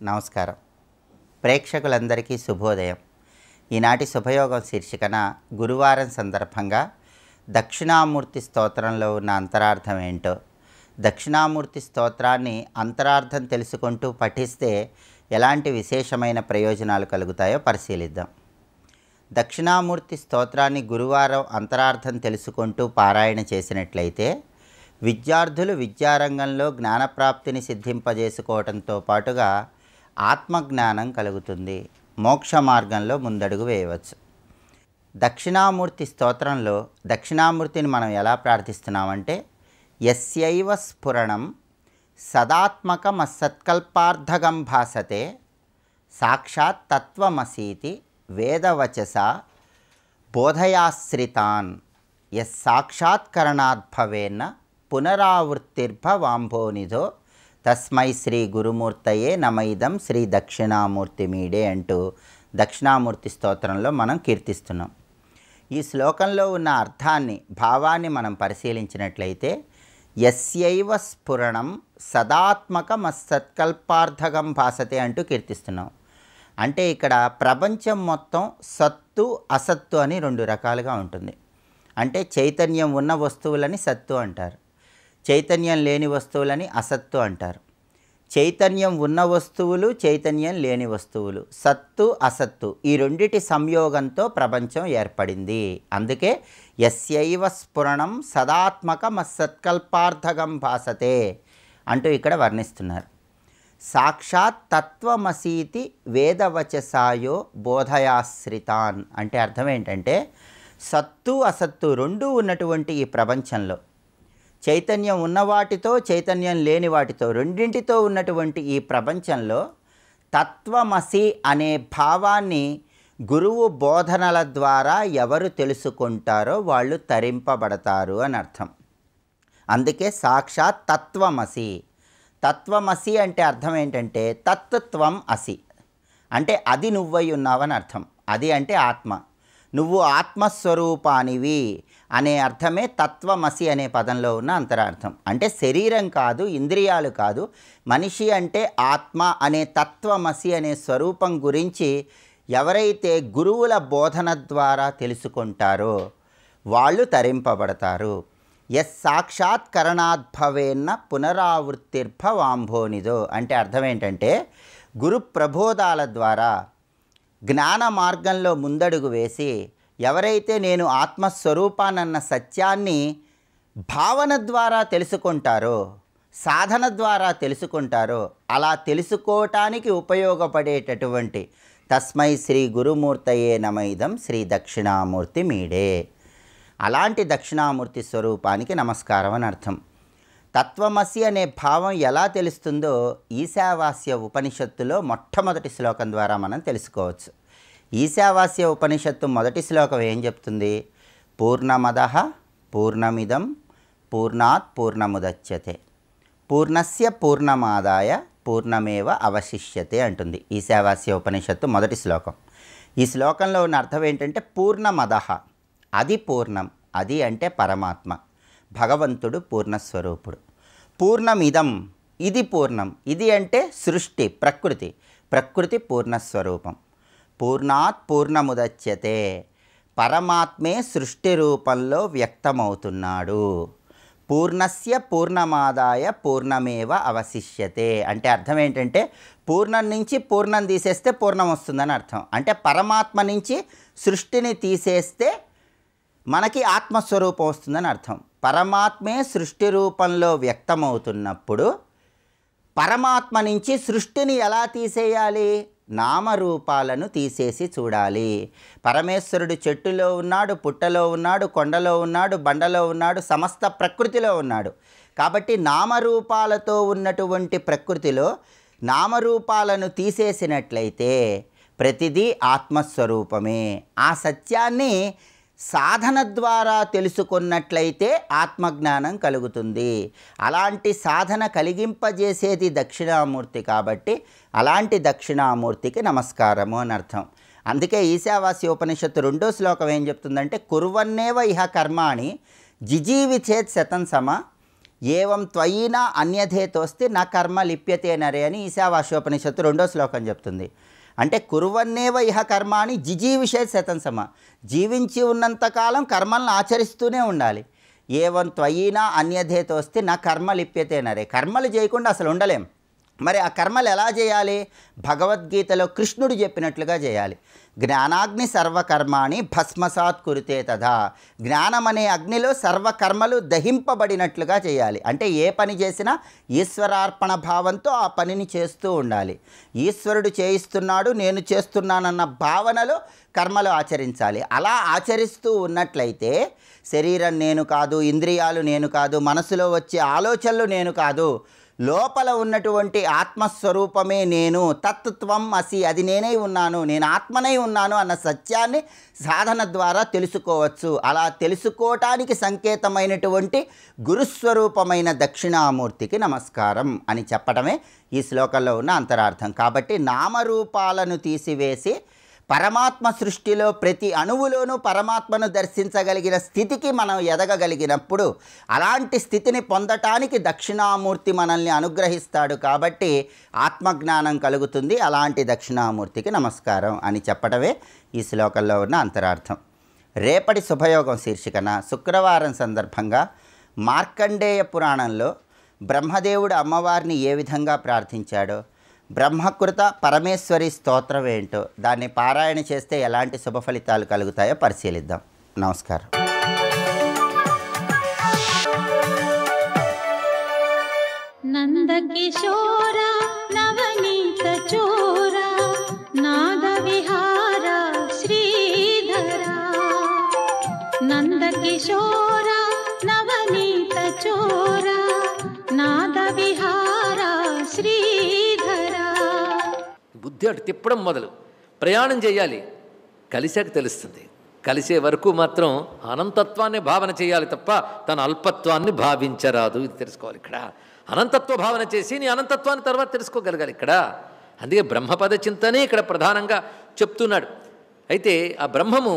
నమస్కారం. ప్రేక్షకులందరికీ శుభోదయం. ఈనాటి శుభయోగం శీర్షికన గురువారం సందర్భంగా దక్షిణామూర్తి స్తోత్రంలో ఉన్న అంతరార్థం ఏంటో, దక్షిణామూర్తి స్తోత్రాన్ని అంతరార్థం తెలుసుకుంటూ పఠిస్తే ఎలాంటి విశేషమైన ప్రయోజనాలు కలుగుతాయో పరిశీలిద్దాం. దక్షిణామూర్తి స్తోత్రాన్ని గురువారం అంతరార్థం తెలుసుకుంటూ పారాయణ చేసినట్లయితే విద్యార్థులు విద్యారంగంలో జ్ఞానప్రాప్తిని సిద్ధింపజేసుకోవడంతో పాటుగా ఆత్మజ్ఞానం కలుగుతుంది, మోక్ష మార్గంలో ముందడుగు వేయవచ్చు. దక్షిణామూర్తి స్తోత్రంలో దక్షిణామూర్తిని మనం ఎలా ప్రార్థిస్తున్నామంటే, యస్యైవ స్ఫురణం సదాత్మకమసత్కల్పార్థగం భాసతే సాక్షాత్ తత్వమసీతి వేదవచస బోధయాశ్రితాన్ యస్సాక్షాత్కరణాద్భవేన్న పునరావృత్తిర్భవాంభోనిధో తస్మై శ్రీ గురుమూర్తయే నమైదం శ్రీ దక్షిణామూర్తి మీడే అంటూ దక్షిణామూర్తి స్తోత్రంలో మనం కీర్తిస్తున్నాం. ఈ శ్లోకంలో ఉన్న అర్థాన్ని, భావాన్ని మనం పరిశీలించినట్లయితే, యస్యైవ స్ఫురణం సదాత్మకమసత్కల్పార్థగం భాసతే అంటూ కీర్తిస్తున్నాం. అంటే ఇక్కడ ప్రపంచం మొత్తం సత్తు అసత్తు అని రెండు రకాలుగా ఉంటుంది. అంటే చైతన్యం ఉన్న వస్తువులని సత్తు అంటారు, చైతన్యం లేని వస్తువులని అసత్తు అంటారు. చైతన్యం ఉన్న వస్తువులు, చైతన్యం లేని వస్తువులు, సత్తు అసత్తు, ఈ రెండిటి సంయోగంతో ప్రపంచం ఏర్పడింది. అందుకే యస్యైవ స్ఫురణం సదాత్మకమసత్కల్పార్థగం భాసతే అంటూ ఇక్కడ వర్ణిస్తున్నారు. సాక్షాత్ తత్వమసీతి వేదవచసాయో బోధయాశ్రితాన్ అంటే అర్థం ఏంటంటే, సత్తు అసత్తు రెండూ ఉన్నటువంటి ఈ ప్రపంచంలో, చైతన్యం ఉన్నవాటితో చైతన్యం లేని వాటితో రెండింటితో ఉన్నటువంటి ఈ ప్రపంచంలో తత్వమసి అనే భావాన్ని గురువు బోధనల ద్వారా ఎవరు తెలుసుకుంటారో వాళ్ళు తరింపబడతారు అని అర్థం. అందుకే సాక్షాత్ తత్వమసి. తత్వమసి అంటే అర్థం ఏంటంటే తత్వం అసి అంటే అది నువ్వై ఉన్నావని అర్థం. అది అంటే ఆత్మ, నువ్వు ఆత్మస్వరూపానివి అనే అర్థమే తత్వమసి అనే పదంలో ఉన్న అంతరార్థం. అంటే శరీరం కాదు, ఇంద్రియాలు కాదు, మనిషి అంటే ఆత్మ అనే తత్వమసి అనే స్వరూపం గురించి ఎవరైతే గురువుల బోధన ద్వారా తెలుసుకుంటారో వాళ్ళు తరింపబడతారు. యస్సాక్షాత్కరణాద్భవేన్న పునరావృత్తిర్భవాంభోనిధో అంటే అర్థం ఏంటంటే, గురు ప్రబోధాల ద్వారా జ్ఞాన మార్గంలో ముందడుగు వేసి ఎవరైతే నేను ఆత్మస్వరూపానన్న సత్యాన్ని భావన ద్వారా తెలుసుకుంటారో, సాధన ద్వారా తెలుసుకుంటారో, అలా తెలుసుకోవటానికి ఉపయోగపడేటటువంటి తస్మై శ్రీ గురుమూర్తయే నమైదం శ్రీ దక్షిణామూర్తి మీడే, అలాంటి దక్షిణామూర్తి స్వరూపానికి నమస్కారం అని అర్థం. తత్వమసి అనే భావం ఎలా తెలుస్తుందో ఈశావాస్య ఉపనిషత్తులో మొట్టమొదటి శ్లోకం ద్వారా మనం తెలుసుకోవచ్చు. ఈశావాస్య ఉపనిషత్తు మొదటి శ్లోకం ఏం చెప్తుంది? పూర్ణమదః పూర్ణమిదం పూర్ణాత్ పూర్ణముదచ్యతే పూర్ణస్య పూర్ణమాదాయ పూర్ణమేవ అవశిష్యతే అంటుంది ఈశావాస్య ఉపనిషత్తు మొదటి శ్లోకం. ఈ శ్లోకంలో ఉన్న అర్థం ఏంటంటే, పూర్ణమదః అది పూర్ణం, అది అంటే పరమాత్మ, భగవంతుడు పూర్ణస్వరూపుడు. పూర్ణమిదం ఇది పూర్ణం, ఇది అంటే సృష్టి, ప్రకృతి, ప్రకృతి పూర్ణస్వరూపం. పూర్ణాత్ పూర్ణముదచ్యతే పరమాత్మే సృష్టి రూపంలో వ్యక్తమవుతున్నాడు. పూర్ణస్య పూర్ణమాదాయ పూర్ణమేవ అవశిష్యతే అంటే అర్థం ఏంటంటే, పూర్ణం నుంచి పూర్ణం తీసేస్తే పూర్ణం వస్తుందని అర్థం. అంటే పరమాత్మ నుంచి సృష్టిని తీసేస్తే మనకి ఆత్మస్వరూపం వస్తుందని అర్థం. పరమాత్మే సృష్టి రూపంలో వ్యక్తమవుతున్నప్పుడు పరమాత్మ నుంచి సృష్టిని ఎలా తీసేయాలి? నామరూపాలను తీసేసి చూడాలి. పరమేశ్వరుడు చెట్టులో ఉన్నాడు, పుట్టలో ఉన్నాడు, కొండలో ఉన్నాడు, బండలో ఉన్నాడు, సమస్త ప్రకృతిలో ఉన్నాడు. కాబట్టి నామరూపాలతో ఉన్నటువంటి ప్రకృతిలో నామరూపాలను తీసేసినట్లయితే ప్రతిదీ ఆత్మస్వరూపమే. ఆ సత్యాన్ని సాధన ద్వారా తెలుసుకున్నట్లయితే ఆత్మజ్ఞానం కలుగుతుంది. అలాంటి సాధన కలిగింపజేసేది దక్షిణామూర్తి కాబట్టి అలాంటి దక్షిణామూర్తికి నమస్కారము అని అర్థం. అందుకే ఈశావాస్య ఉపనిషత్తు రెండో శ్లోకం ఏం చెప్తుందంటే, కుర్వన్నేవ ఇహ కర్మాణి జిజీవిచేత్ శతం సమ ఏవం త్వయిన అన్యథేతోస్తి నా కర్మ లిప్యతే నరే అని ఈశావాస్యోపనిషత్తు 2వ శ్లోకం చెప్తుంది. అంటే కుర్వన్నేవ ఇహ కర్మాని జిజీవిషే శతం సమ, జీవించి ఉన్నంతకాలం కర్మలను ఆచరిస్తూనే ఉండాలి. ఏవం త్వయిన అన్యథేతోస్తి నా కర్మ లిప్యతే నరే, కర్మలు చేయకుండా అసలు ఉండలేం. మరి ఆ కర్మలు ఎలా చేయాలి? భగవద్గీతలో కృష్ణుడు చెప్పినట్లుగా చేయాలి. జ్ఞానాగ్ని సర్వకర్మాణి భస్మసాత్ కురుతే తథా, జ్ఞానం అనే అగ్నిలో సర్వకర్మలు దహింపబడినట్లుగా చేయాలి. అంటే ఏ పని చేసినా ఈశ్వరార్పణ భావంతో ఆ పనిని చేస్తూ ఉండాలి. ఈశ్వరుడు చేయిస్తున్నాడు, నేను చేస్తున్నానన్న భావనలో కర్మలు ఆచరించాలి. అలా ఆచరిస్తూ ఉన్నట్లయితే శరీరం నేను కాదు, ఇంద్రియాలు నేను కాదు, మనసులో వచ్చే ఆలోచనలు నేను కాదు, లోపల ఉన్నటువంటి ఆత్మస్వరూపమే నేను, తత్వం అసి, అది నేనై ఉన్నాను, నేను ఆత్మనై ఉన్నాను అన్న సత్యాన్ని సాధన ద్వారా తెలుసుకోవచ్చు. అలా తెలుసుకోవటానికి సంకేతమైనటువంటి గురుస్వరూపమైన దక్షిణామూర్తికి నమస్కారం అని చెప్పడమే ఈ శ్లోకంలో ఉన్న అంతరార్థం. కాబట్టి నామరూపాలను తీసివేసి పరమాత్మ సృష్టిలో ప్రతి అణువులోనూ పరమాత్మను దర్శించగలిగిన స్థితికి మనం ఎదగగలిగినప్పుడు, అలాంటి స్థితిని పొందటానికి దక్షిణామూర్తి మనల్ని అనుగ్రహిస్తాడు. కాబట్టి ఆత్మజ్ఞానం కలుగుతుంది. అలాంటి దక్షిణామూర్తికి నమస్కారం అని చెప్పడమే ఈ శ్లోకంలో ఉన్న అంతరార్థం. రేపటి శుభయోగం శీర్షికన శుక్రవారం సందర్భంగా మార్కండేయ పురాణంలో బ్రహ్మదేవుడు అమ్మవారిని ఏ విధంగా ప్రార్థించాడో, బ్రహ్మకృత పరమేశ్వరి స్తోత్రం ఏంటో, దాన్ని పారాయణ చేస్తే ఎలాంటి శుభ ఫలితాలు కలుగుతాయో పరిశీలిద్దాం. నమస్కారం. నందకిశోర నవనీత చోర నాద విహార శ్రీధర, నందకిశోర నవనీత చోర నాద విహార శ్రీధర. బుద్ధి అటు తిప్పడం మొదలు, ప్రయాణం చేయాలి, కలిసాక తెలుస్తుంది. కలిసే వరకు మాత్రం అనంతత్వాన్ని భావన చేయాలి తప్ప తన అల్పత్వాన్ని భావించరాదు. ఇది తెలుసుకోవాలి. ఇక్కడ అనంతత్వ భావన చేసి నీ అనంతత్వాన్ని తర్వాత తెలుసుకోగలగాలి ఇక్కడ. అందుకే బ్రహ్మపద చింతనే ఇక్కడ ప్రధానంగా చెప్తున్నాడు. అయితే ఆ బ్రహ్మము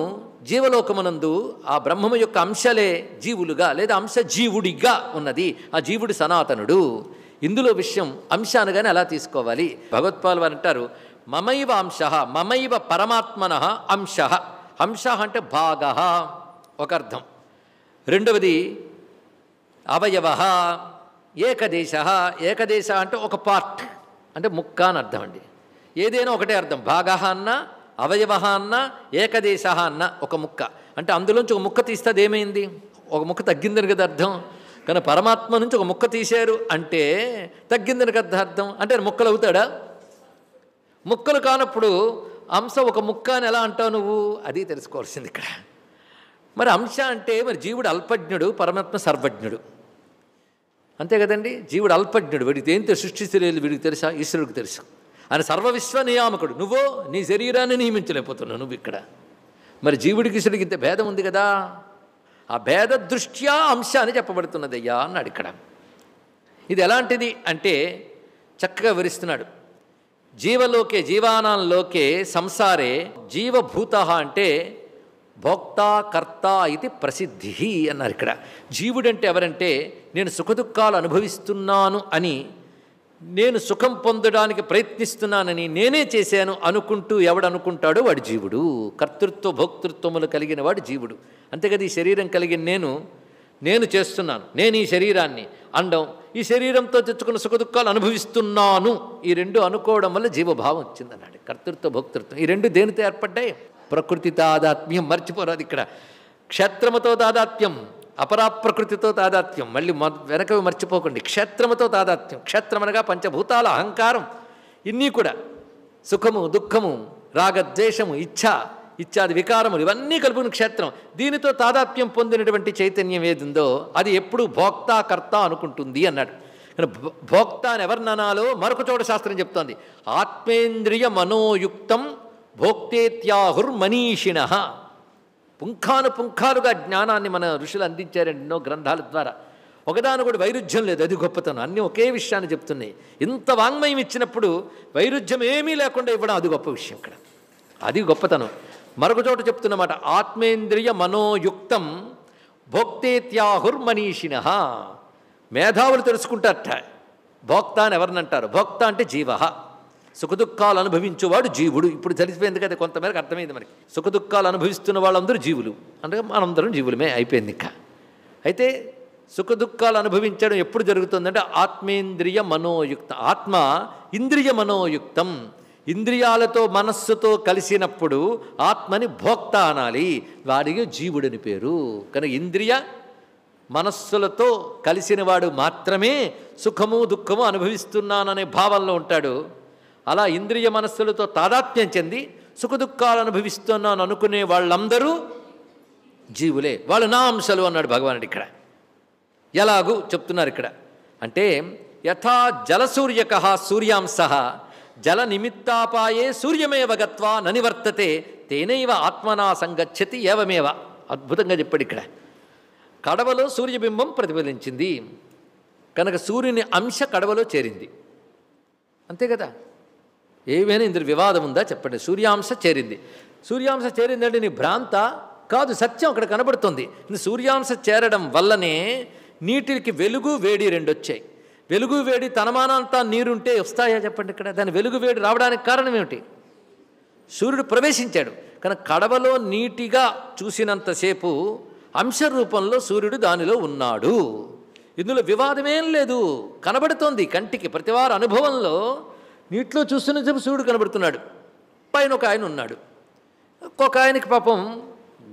జీవలోకమునందు ఆ బ్రహ్మము యొక్క అంశలే జీవులుగా లేదా అంశ జీవుడిగా ఉన్నది. ఆ జీవుడు సనాతనుడు. ఇందులో విషయం అంశ అనగానే అలా తీసుకోవాలి. భగవత్పాల్ వారు అంటారు, మమైవ అంశ, మమైవ పరమాత్మన అంశ. అంశ అంటే భాగ ఒక అర్థం. రెండవది అవయవ, ఏకదేశ. ఏకదేశ అంటే ఒక పార్ట్, అంటే ముక్క అని అర్థం అండి. ఏదైనా ఒకటే అర్థం. భాగ అన్న, అవయవ అన్న, ఏకదేశ అన్న ఒక ముక్క. అంటే అందులోంచి ఒక ముక్క తీస్తే అదేమైంది? ఒక ముక్క తగ్గిందని కదా అర్థం. కానీ పరమాత్మ నుంచి ఒక ముక్క తీశారు అంటే తగ్గిందని కదా అర్థం. అంటే ముక్కలు అవుతాడా? ముక్కలు కానప్పుడు అంశ ఒక ముక్క అని ఎలా అంటావు నువ్వు? అది తెలుసుకోవాల్సింది ఇక్కడ. మరి అంశ అంటే మరి జీవుడు అల్పజ్ఞుడు, పరమాత్మ సర్వజ్ఞుడు. అంతే కదండి. జీవుడు అల్పజ్ఞుడు, వీడికి ఏంటో సృష్టించలేదు, వీడికి తెలుసా? ఈశ్వరుడికి తెలుసు. ఆయన సర్వవిశ్వ నియామకుడు. నువ్వు నీ శరీరాన్ని నియమించలేకపోతున్నావు నువ్వు ఇక్కడ. మరి జీవుడికి ఈశ్వరుడికి ఇంత భేదం ఉంది కదా. ఆ భేద దృష్ట్యా అంశ అని చెప్పబడుతున్నది అయ్యా అన్నాడు ఇక్కడ. ఇది ఎలాంటిది అంటే చక్కగా వివరిస్తున్నాడు. జీవలోకే, జీవానాంలోకే సంసారే జీవభూత అంటే భోక్త కర్త ఇది ప్రసిద్ధి అన్నారు ఇక్కడ. జీవుడంటే ఎవరంటే నేను సుఖదుఖాలు అనుభవిస్తున్నాను అని, నేను సుఖం పొందడానికి ప్రయత్నిస్తున్నానని, నేనే చేశాను అనుకుంటూ ఎవడనుకుంటాడో వాడు జీవుడు. కర్తృత్వ భోక్తృత్వములు కలిగిన వాడు జీవుడు. అంతే కదా. ఈ శరీరం కలిగిన నేను చేస్తున్నాను, నేను ఈ శరీరాన్ని అండం, ఈ శరీరంతో తెచ్చుకున్న సుఖదుఖాలు అనుభవిస్తున్నాను, ఈ రెండు అనుకోవడం వల్ల జీవభావం వచ్చిందన్నాడు. కర్తృత్వ భోక్తృత్వం ఈ రెండు దేనితో ఏర్పడ్డాయి? ప్రకృతి తాదాత్మ్యం మర్చిపోరాదు ఇక్కడ. క్షేత్రముతో తాదాత్మ్యం, అపరాప్రకృతితో తాదాత్మ్యం. మళ్ళీ వెనకవి మర్చిపోకండి. క్షేత్రముతో తాదాత్మ్యం. క్షేత్రం అనగా పంచభూతాల అహంకారం. ఇన్నీ కూడా సుఖము, దుఃఖము, రాగద్వేషము, ఇచ్చాది వికారములు ఇవన్నీ కలుపుకుని క్షేత్రం. దీనితో తాదాత్మ్యం పొందినటువంటి చైతన్యం ఏదుందో అది ఎప్పుడు భోక్త కర్త అనుకుంటుంది అన్నాడు. భోక్త అని ఎవరిననాలో మరొక చోట శాస్త్రం చెప్తోంది. ఆత్మేంద్రియ మనోయుక్తం భోక్తేత్యాహుర్మనీషిణ. పుంఖానుపుంఖాలుగా జ్ఞానాన్ని మన ఋషులు అందించారండి ఎన్నో గ్రంథాల ద్వారా. ఒకదాని కూడా వైరుధ్యం లేదు, అది గొప్పతనం. అన్నీ ఒకే విషయాన్ని చెప్తున్నాయి. ఇంత వాంగ్మయం ఇచ్చినప్పుడు వైరుధ్యం ఏమీ లేకుండా ఇవ్వడం అది గొప్ప విషయం ఇక్కడ. అది గొప్పతనం. మరొక చోట చెప్తున్నమాట, ఆత్మేంద్రియ మనోయుక్తం భోక్తేత్యాహుర్మనీషిణ. మేధావులు తెలుసుకుంటారట. భోక్త అని ఎవరినంటారు? భోక్త అంటే జీవ, సుఖదుఖాలు అనుభవించేవాడు జీవుడు. ఇప్పుడు తెలిసిపోయింది కదా, కొంతమేరకు అర్థమైంది మనకి. సుఖదుఖాలు అనుభవిస్తున్న వాళ్ళందరూ జీవులు అంటే మనందరం జీవులమే, అయిపోయింది ఇంకా. అయితే సుఖదుఖాలు అనుభవించడం ఎప్పుడు జరుగుతుందంటే ఆత్మేంద్రియ మనోయుక్త. ఆత్మ ఇంద్రియ మనోయుక్తం, ఇంద్రియాలతో మనస్సుతో కలిసినప్పుడు ఆత్మని భోక్త అనాలి, వాడికి జీవుడని పేరు. కనుక ఇంద్రియ మనస్సులతో కలిసిన వాడు మాత్రమే సుఖము దుఃఖము అనుభవిస్తున్నాననే భావంలో ఉంటాడు. అలా ఇంద్రియ మనస్సులతో తాదాత్మ్యం చెంది సుఖదుఖాలు అనుభవిస్తున్నాను అనుకునే వాళ్ళందరూ జీవులే, వాళ్ళు నా అంశాలు అన్నాడు భగవానుడు ఇక్కడ. ఎలాగూ చెప్తున్నారు ఇక్కడ అంటే, యథా జలసూర్యక సూర్యాంశ జల నిమిత్తాపాయే సూర్యమేవ గత్వా ననివర్తతే తేనైవ ఆత్మనా సంగచ్చతి ఏవమేవ. అద్భుతంగా చెప్పాడు ఇక్కడ. కడవలో సూర్యబింబం ప్రతిఫలించింది కనుక సూర్యుని అంశ కడవలో చేరింది, అంతే కదా. ఏమైనా ఇందులో వివాదం ఉందా చెప్పండి? సూర్యాంశ చేరింది. సూర్యాంశ చేరిందంటే నీ భ్రాంత కాదు, సత్యం అక్కడ కనబడుతుంది. సూర్యాంశ చేరడం వల్లనే నీటికి వెలుగు వేడి రెండు వచ్చాయి. వెలుగు వేడి తనమానంతా నీరుంటే వస్తాయా చెప్పండి ఇక్కడ? దాని వెలుగు వేడి రావడానికి కారణం ఏమిటి? సూర్యుడు ప్రవేశించాడు. కనుక కడవలో నీటిగా చూసినంతసేపు అంశ రూపంలో సూర్యుడు దానిలో ఉన్నాడు. ఇందులో వివాదమేం లేదు, కనబడుతోంది కంటికి. ప్రతివారు అనుభవంలో నీటిలో చూస్తున్నసేపు సూర్యుడు కనబడుతున్నాడు. పైన ఒక ఆయన ఉన్నాడు, ఒక్కొక్క ఆయనకి పాపం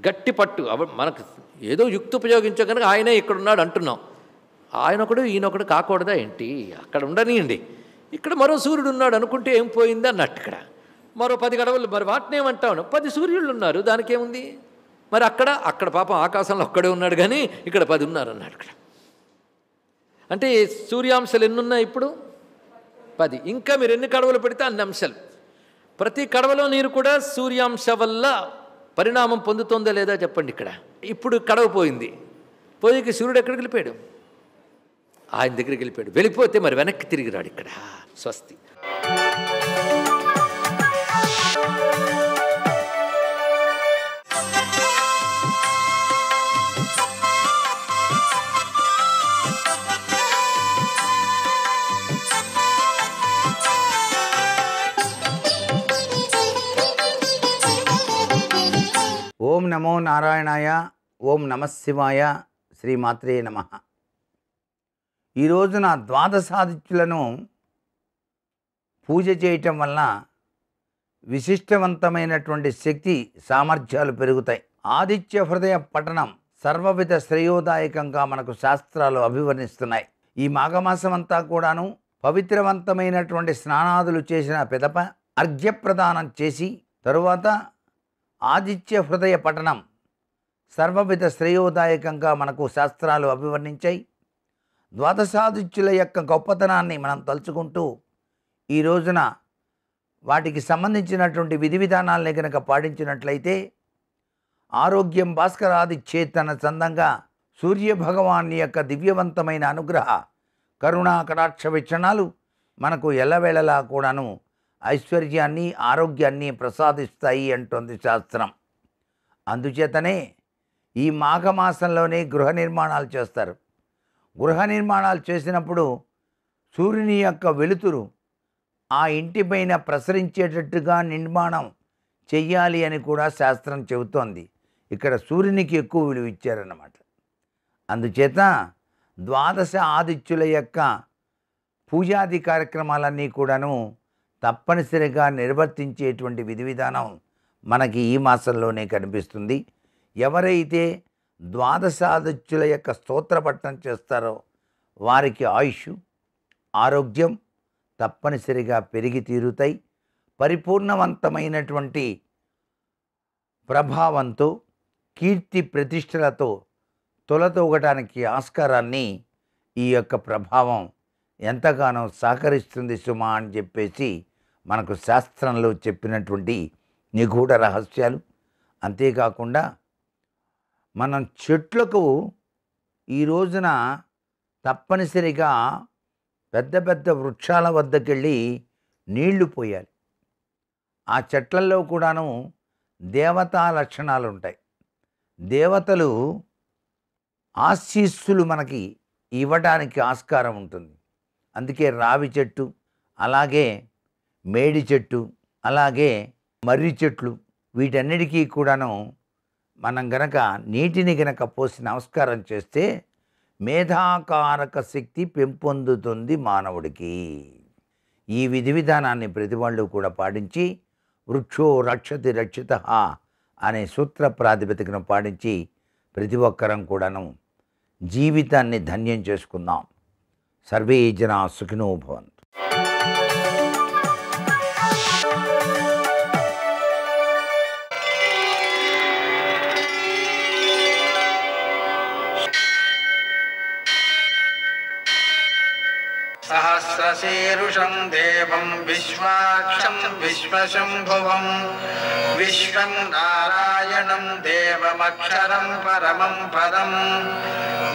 గట్టి పట్టు. మనకు ఏదో యుక్తి ఉపయోగించే కనుక ఆయనే ఇక్కడ ఉన్నాడు అంటున్నాం. ఆయనొకడు ఈయనొకడు కాకూడదా ఏంటి? అక్కడ ఉండనియండి, ఇక్కడ మరో సూర్యుడు ఉన్నాడు అనుకుంటే ఏం పోయింది అన్నట్టు. ఇక్కడ మరో 10 గడవలు, మరి వాటిని ఏమంటాను? 10 సూర్యుళ్ళు ఉన్నారు, దానికేముంది? మరి అక్కడ పాపం ఆకాశంలో ఒక్కడే ఉన్నాడు కానీ ఇక్కడ 10 ఉన్నారు అన్నాడు ఇక్కడ. అంటే సూర్యాంశాలు ఎన్నున్నాయి ఇప్పుడు? 10. ఇంకా మీరు ఎన్ని కడవలు పెడితే అన్ని అంశాలు. ప్రతి కడవలో నీరు కూడా సూర్యాంశ వల్ల పరిణామం పొందుతుందా లేదా చెప్పండి ఇక్కడ. ఇప్పుడు కడవ పోయింది, పోయి సూర్యుడు ఎక్కడికి వెళ్ళిపోయాడు? ఆయన దగ్గరికి వెళ్ళిపోయాడు. వెళ్ళిపోతే మరి వెనక్కి తిరిగి రాడు ఇక్కడ. స్వస్తి. ఓం నమో నారాయణాయ. ఓం నమశివాయ. శ్రీమాత్రే నమః. ఈ రోజున ద్వాదశాదిత్యులను పూజ చేయటం వలన విశిష్టవంతమైనటువంటి శక్తి సామర్థ్యాలు పెరుగుతాయి. ఆదిత్య హృదయ పఠనం సర్వవిధ శ్రేయోదాయకంగా మనకు శాస్త్రాలు అభివర్ణిస్తున్నాయి. ఈ మాఘమాసం అంతా కూడాను పవిత్రవంతమైనటువంటి స్నానాదులు చేసిన పిదప అర్ఘ్యప్రదానం చేసి తరువాత ఆదిత్య హృదయ పఠనం సర్వవిధ శ్రేయోదాయకంగా మనకు శాస్త్రాలు అభివర్ణించాయి. ద్వాదశాదిత్యుల యొక్క గొప్పతనాన్ని మనం తలుచుకుంటూ ఈ రోజున వాటికి సంబంధించినటువంటి విధి విధానాలని కనుక పాటించినట్లయితే ఆరోగ్యం భాస్కరాది చేతన చందంగా సూర్యభగవాన్ యొక్క దివ్యవంతమైన అనుగ్రహ కరుణా కటాక్ష వీక్షణాలు మనకు ఎల్లవేళలా కూడాను ఐశ్వర్యాన్ని ఆరోగ్యాన్ని ప్రసాదిస్తాయి అంటోంది శాస్త్రం. అందుచేతనే ఈ మాఘమాసంలోనే గృహ నిర్మాణాలు చేస్తారు. గృహ నిర్మాణాలు చేసినప్పుడు సూర్యుని యొక్క వెలుతురు ఆ ఇంటిపైన ప్రసరించేటట్టుగా నిర్మాణం చెయ్యాలి అని కూడా శాస్త్రం చెబుతోంది. ఇక్కడ సూర్యునికి ఎక్కువ విలువ ఇచ్చారన్నమాట. అందుచేత ద్వాదశ ఆదిత్యుల యొక్క పూజాది కార్యక్రమాలన్నీ కూడాను తప్పనిసరిగా నిర్వర్తించేటువంటి విధి విధానం మనకి ఈ మాసంలోనే కనిపిస్తుంది. ఎవరైతే ద్వాదశాదిత్యుల యొక్క స్తోత్రపఠనం చేస్తారో వారికి ఆయుష్ ఆరోగ్యం తప్పనిసరిగా పెరిగి తీరుతాయి. పరిపూర్ణవంతమైనటువంటి ప్రభావంతో కీర్తి ప్రతిష్టలతో తొలతూగటానికి ఆస్కారాన్ని ఈ యొక్క ప్రభావం ఎంతగానో సహకరిస్తుంది సుమా అని చెప్పేసి మనకు శాస్త్రంలో చెప్పినటువంటి నిగూఢ రహస్యాలు. అంతేకాకుండా మనం చెట్లకు ఈ రోజున తప్పనిసరిగా పెద్ద పెద్ద వృక్షాల వద్దకెళ్ళి నీళ్లు పోయాలి. ఆ చెట్లలో కూడాను దేవతా లక్షణాలు ఉంటాయి. దేవతలు ఆశీస్సులు మనకి ఇవ్వడానికి ఆస్కారం ఉంటుంది. అందుకే రావి చెట్టు, అలాగే మేడి చెట్టు, అలాగే మర్రి చెట్లు, వీటన్నిటికీ కూడాను మనం గనక నీటిని గనక పోసి నమస్కారం చేస్తే మేధాకారక శక్తి పెంపొందుతుంది మానవుడికి. ఈ విధి విధానాన్ని ప్రతి వాళ్ళు కూడా పాటించి వృక్షో రక్షతి రక్షిత అనే సూత్ర ప్రాతిపదికను పాటించి ప్రతి ఒక్కరం కూడాను జీవితాన్ని ధన్యం చేసుకుందాం. సర్వే జనా సుఖినో భవంతు. సహస్రశీరుషం దేవం విశ్వాక్షం విశ్వశంభువం విశ్వం నారాయణం దేవమక్షరం పరమం పదం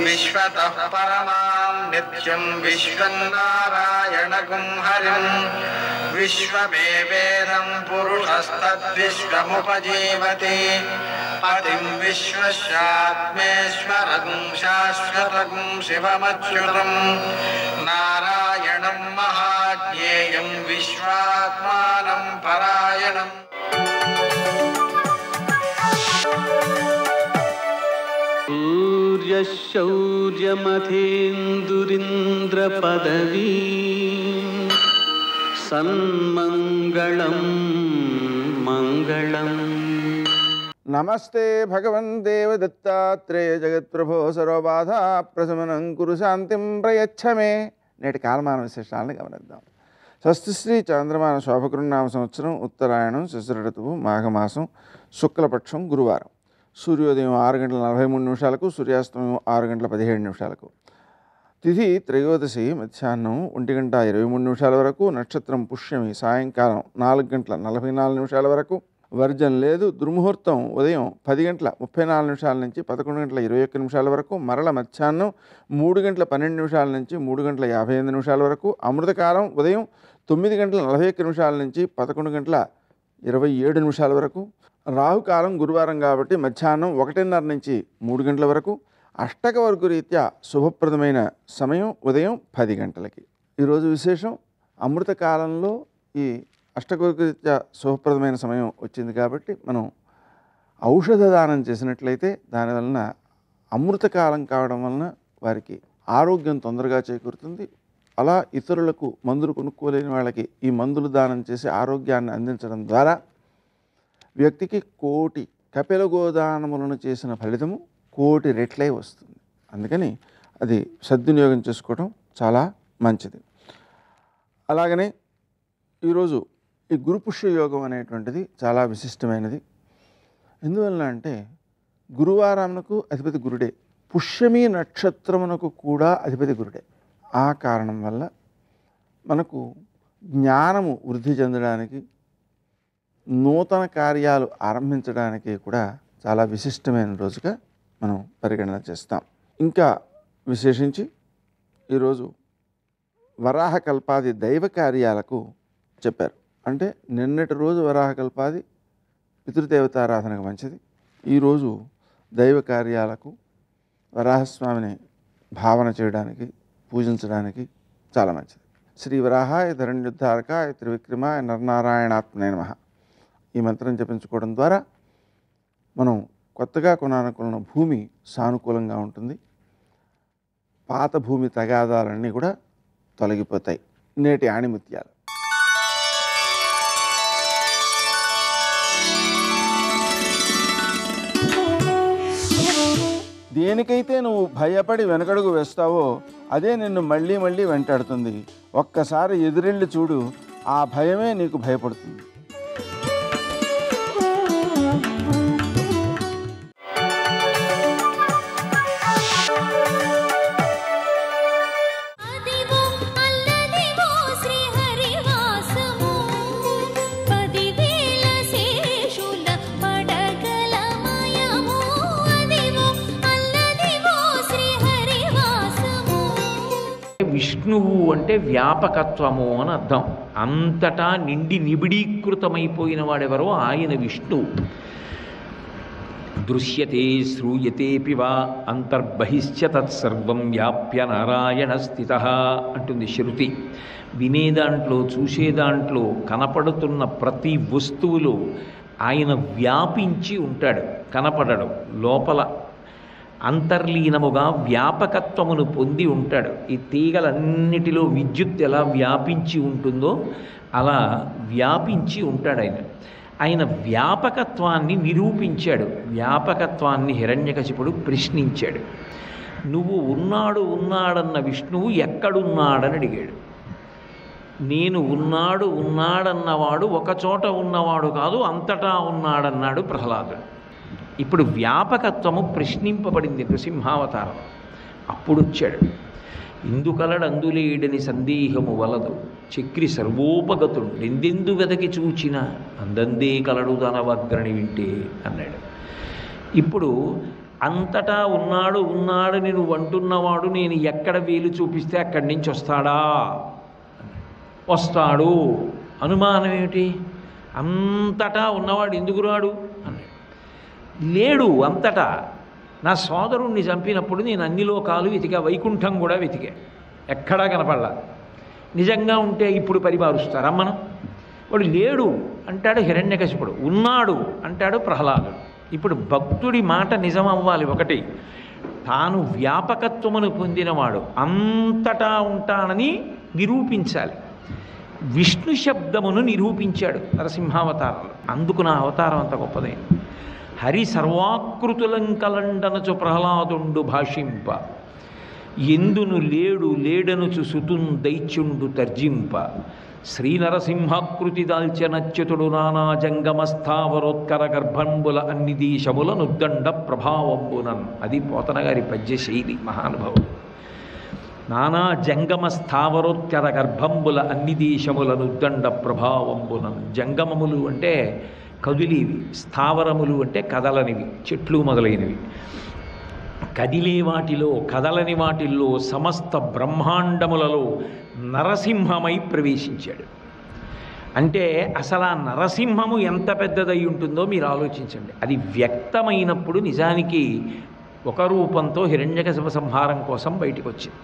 విశ్వతః పరమాం నిత్యం విశ్వం నారాయణగుం హరిం విశ్వమేవేదం పురుషస్తద్విశ్వముపజీవతి పతిం విశ్వస్యాత్మేశ్వరగుం శాశ్వతగుం శివమచ్యుతం నారాయణం మహాజ్ఞేయం విశ్వాత్మానం పరాయణం. సూర్యశౌర్యమథేందురింద్రపదవీ సన్మంగళం మంగళం. నమస్తే భగవన్ దేవదత్తాత్రేయ జగత్ప్రభో సర్వబాధా ప్రశమనం కురు శాంతిం ప్రయచ్చమే. నేటి కాలమాన విశేషాలను గమనిద్దాం. స్వస్తి శ్రీ చాంద్రమాన శోభకృన్నామ సంవత్సరం ఉత్తరాయణం శిశిర ఋతువు మాఘమాసం శుక్లపక్షం గురువారం. సూర్యోదయం 6:43 సూర్యాస్తమయం 6:17. తిథి త్రయోదశి మధ్యాహ్నం 1:23 వరకు. నక్షత్రం పుష్యమి సాయంకాలం 4:44 వరకు. వర్జం లేదు. దుర్ముహూర్తం ఉదయం 10:34 నుంచి 11:21 వరకు. మరల మధ్యాహ్నం 3:12 నుంచి 3:55 వరకు. అమృతకాలం ఉదయం 9:41 నుంచి 11:27 వరకు. రాహుకాలం గురువారం కాబట్టి మధ్యాహ్నం 1:30 నుంచి 3 గంటల వరకు. అష్టక వర్గు రీత్యా శుభప్రదమైన సమయం ఉదయం 10 గంటలకి. ఈరోజు విశేషం అమృతకాలంలో ఈ అష్టకవర్గ రీత్యా శుభప్రదమైన సమయం వచ్చింది కాబట్టి మనం ఔషధ దానం చేసినట్లయితే దానివలన అమృతకాలం కావడం వలన వారికి ఆరోగ్యం తొందరగా చేకూరుతుంది. అలా ఇతరులకు మందులు కొనుక్కోలేని వాళ్ళకి ఈ మందులు దానం చేసి ఆరోగ్యాన్ని అందించడం ద్వారా వ్యక్తికి 1,000,000 కపిల గోదానములను చేసిన ఫలితము 1,000,000 రెట్లే వస్తుంది. అందుకని అది సద్వినియోగం చేసుకోవడం చాలా మంచిది. అలాగనే ఈరోజు ఈ గురుపుష్య యోగం అనేటువంటిది చాలా విశిష్టమైనది. ఎందువలన అంటే గురువారమునకు అధిపతి గురుడే, పుష్యమి నక్షత్రమునకు కూడా అధిపతి గురుడే. ఆ కారణం వల్ల మనకు జ్ఞానము వృద్ధి చెందడానికి, నూతన కార్యాలు ఆరంభించడానికి కూడా చాలా విశిష్టమైన రోజుగా మనం పరిగణన చేస్తాం. ఇంకా విశేషించి ఈరోజు వరాహకల్పాది దైవ కార్యాలకు చెప్పారు. అంటే నిన్నటి రోజు వరాహకల్పాది పితృదేవతారాధనకు మంచిది. ఈరోజు దైవ కార్యాలకు వరాహస్వామిని భావన చేయడానికి, పూజించడానికి చాలా మంచిది. శ్రీ వరాహాయ ధరణ్యుద్ధారకాయ త్రివిక్రమాయ నరనారాయణాత్మనే నమః ఈ మంత్రం జపించుకోవడం ద్వారా మనం కొత్తగా కొనాలనుకున్న భూమి సానుకూలంగా ఉంటుంది. పాత భూమి తగాదాలన్నీ కూడా తొలగిపోతాయి. నేటి ఆణిముత్యాలు. దేనికైతే నువ్వు భయపడి వెనకడుగు వేస్తావో అదే నిన్ను మళ్ళీ మళ్ళీ వెంటాడుతుంది. ఒక్కసారి ఎదురెళ్ళి చూడు, ఆ భయమే నీకు భయపడుతుంది. విష్ణువు అంటే వ్యాపకత్వము అని అర్థం. అంతటా నిండి నిబిడీకృతమైపోయిన వాడెవరో ఆయన విష్ణువు. దృశ్యతే శ్రూయతేపి వా అంతర్బహిశ్చ తత్సర్వం వ్యాప్య నారాయణ స్థిత అంటుంది శృతి. వినేదాంట్లో, చూసేదాంట్లో, కనపడుతున్న ప్రతి వస్తువులో ఆయన వ్యాపించి ఉంటాడు, కనపడడు. లోపల అంతర్లీనముగా వ్యాపకత్వమును పొంది ఉంటాడు. ఈ తీగలన్నిటిలో విద్యుత్ ఎలా వ్యాపించి ఉంటుందో అలా వ్యాపించి ఉంటాడు ఆయన. ఆయన వ్యాపకత్వాన్ని నిరూపించాడు. వ్యాపకత్వాన్ని హిరణ్యకశిపుడు ప్రశ్నించాడు. నువ్వు ఉన్నాడన్న విష్ణువు ఎక్కడున్నాడని అడిగాడు. నేను ఉన్నాడన్నవాడు ఒకచోట ఉన్నవాడు కాదు, అంతటా ఉన్నాడన్నాడు ప్రహ్లాదుడు. ఇప్పుడు వ్యాపకత్వము ప్రశ్నింపబడింది నృసింహావతారం. అప్పుడు వచ్చాడు. ఇందుకలడందులేడని సందేహము వలదు, చక్రి సర్వోపగతుడు ఎందెందు వెదకి చూచిన అందందే కలడు తనవగ్రణి వింటే అన్నాడు. ఇప్పుడు అంతటా ఉన్నాడని నువ్వు అంటున్నవాడు నేను ఎక్కడ వేలు చూపిస్తే అక్కడి నుంచి వస్తాడా? వస్తాడు. అనుమానం ఏమిటి? అంతటా ఉన్నవాడు ఎందుకు రాడు అన్నాడు. లేడు అంతటా. నా సోదరుణ్ణి చంపినప్పుడు నేను అన్ని లోకాలు వెతికా, వైకుంఠం కూడా వెతికా, ఎక్కడా కనపడలా. నిజంగా ఉంటే ఇప్పుడు పరిపారుస్తారా మనం? వాడు లేడు అంటాడు హిరణ్యకశిపుడు, ఉన్నాడు అంటాడు ప్రహ్లాదుడు. ఇప్పుడు భక్తుడి మాట నిజం అవ్వాలి. ఒకటి, తాను వ్యాపకత్వమును పొందినవాడు అంతటా ఉంటానని నిరూపించాలి. విష్ణు శబ్దమును నిరూపించాడు నరసింహావతారంలో. అందుకు నా అవతారం అంత గొప్పదైంది. హరి సర్వాకృతులంకలండనచు ప్రహ్లాదుండు భాషింప, ఎందును లేడనుచు సుతున్ దైత్యుండు తర్జింప, శ్రీనరసింహాకృతి దాల్చెనచ్యుతుడు నానా జంగమస్థావరోత్కర గర్భంబుల అన్ని దేశముల నుద్దండ ప్రభావంబునన్. అది పోతనగారి పద్యశైలి. మహానుభావుడు. నానా జంగమ స్థావరోత్కర గర్భంబుల అన్ని దేశముల నుద్దండ ప్రభావంబునన్. జంగమములు అంటే కదిలేవి, స్థావరములు అంటే కదలనివి, చెట్లు మొదలైనవి. కదిలే వాటిలో, కదలని వాటిల్లో సమస్త బ్రహ్మాండములలో నరసింహమై ప్రవేశించాడు. అంటే అసలు ఆ నరసింహము ఎంత పెద్దదై ఉంటుందో మీరు ఆలోచించండి. అది వ్యక్తమైనప్పుడు నిజానికి ఒక రూపంతో హిరణ్యకశిప సంహారం కోసం బయటికి వచ్చింది.